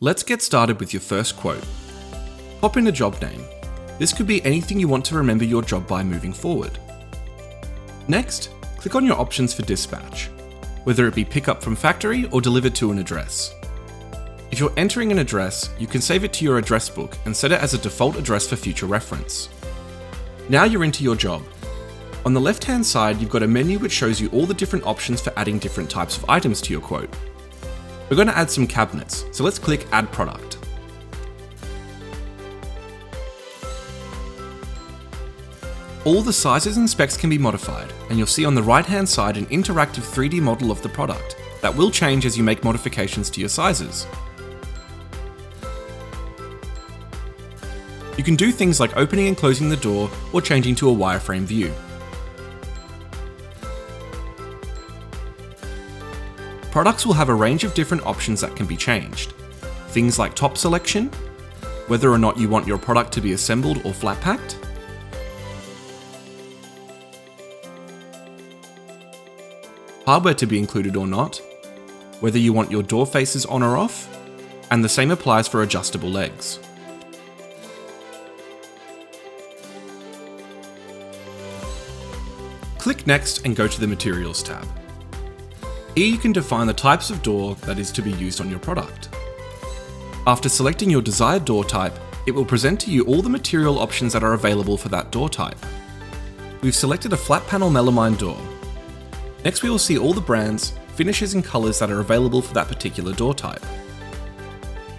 Let's get started with your first quote. Pop in a job name. This could be anything you want to remember your job by moving forward. Next, click on your options for dispatch, whether it be pick up from factory or delivered to an address. If you're entering an address, you can save it to your address book and set it as a default address for future reference. Now you're into your job. On the left-hand side, you've got a menu which shows you all the different options for adding different types of items to your quote. We're going to add some cabinets, so let's click Add Product. All the sizes and specs can be modified, and you'll see on the right-hand side an interactive 3D model of the product that will change as you make modifications to your sizes. You can do things like opening and closing the door or changing to a wireframe view. Products will have a range of different options that can be changed. Things like top selection, whether or not you want your product to be assembled or flat packed, hardware to be included or not, whether you want your door faces on or off, and the same applies for adjustable legs. Click Next and go to the Materials tab. Here you can define the types of door that is to be used on your product. After selecting your desired door type, it will present to you all the material options that are available for that door type. We've selected a flat panel melamine door. Next we will see all the brands, finishes and colours that are available for that particular door type.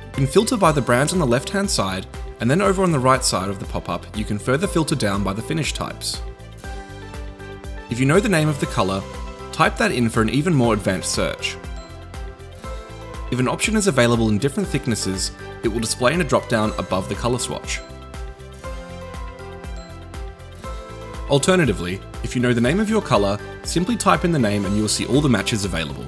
You can filter by the brands on the left-hand side, and then over on the right side of the pop-up you can further filter down by the finish types. If you know the name of the colour, type that in for an even more advanced search. If an option is available in different thicknesses, it will display in a drop-down above the colour swatch. Alternatively, if you know the name of your colour, simply type in the name and you will see all the matches available.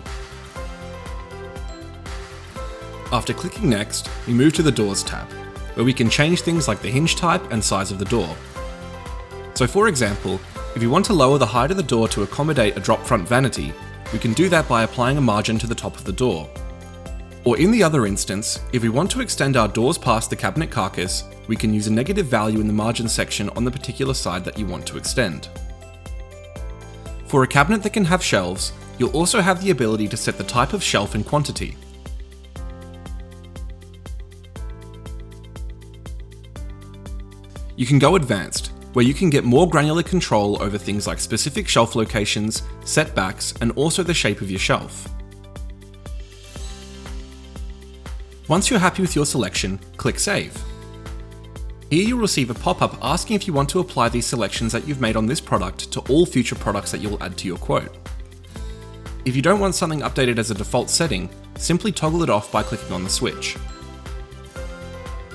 After clicking Next, we move to the Doors tab, where we can change things like the hinge type and size of the door. So for example, if you want to lower the height of the door to accommodate a drop front vanity, we can do that by applying a margin to the top of the door. Or in the other instance, if we want to extend our doors past the cabinet carcass, we can use a negative value in the margin section on the particular side that you want to extend. For a cabinet that can have shelves, you'll also have the ability to set the type of shelf and quantity. You can go advanced, where you can get more granular control over things like specific shelf locations, setbacks, and also the shape of your shelf. Once you're happy with your selection, click Save. Here you'll receive a pop-up asking if you want to apply these selections that you've made on this product to all future products that you'll add to your quote. If you don't want something updated as a default setting, simply toggle it off by clicking on the switch.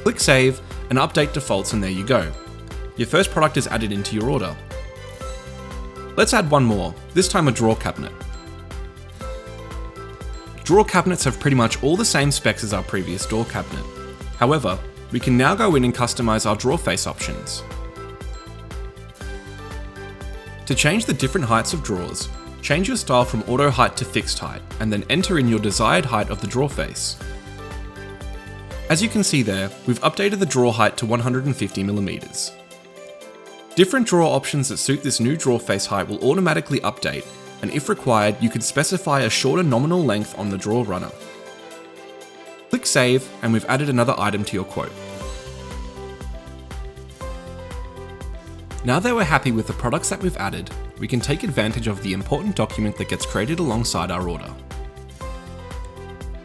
Click Save and update defaults, and there you go. Your first product is added into your order. Let's add one more, this time a drawer cabinet. Drawer cabinets have pretty much all the same specs as our previous door cabinet. However, we can now go in and customize our drawer face options. To change the different heights of drawers, change your style from auto height to fixed height, and then enter in your desired height of the drawer face. As you can see there, we've updated the drawer height to 150mm. Different drawer options that suit this new drawer face height will automatically update, and if required, you can specify a shorter nominal length on the drawer runner. Click Save, and we've added another item to your quote. Now that we're happy with the products that we've added, we can take advantage of the important document that gets created alongside our order.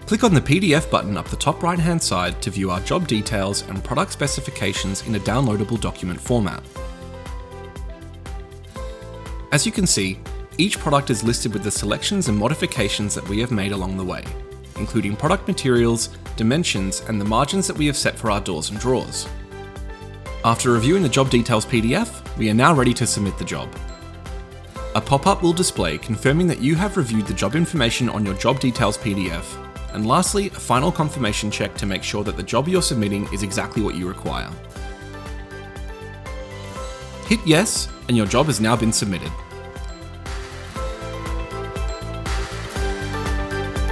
Click on the PDF button up the top right-hand side to view our job details and product specifications in a downloadable document format. As you can see, each product is listed with the selections and modifications that we have made along the way, including product materials, dimensions, and the margins that we have set for our doors and drawers. After reviewing the job details PDF, we are now ready to submit the job. A pop-up will display confirming that you have reviewed the job information on your job details PDF, and lastly, a final confirmation check to make sure that the job you're submitting is exactly what you require. Hit yes, and your job has now been submitted.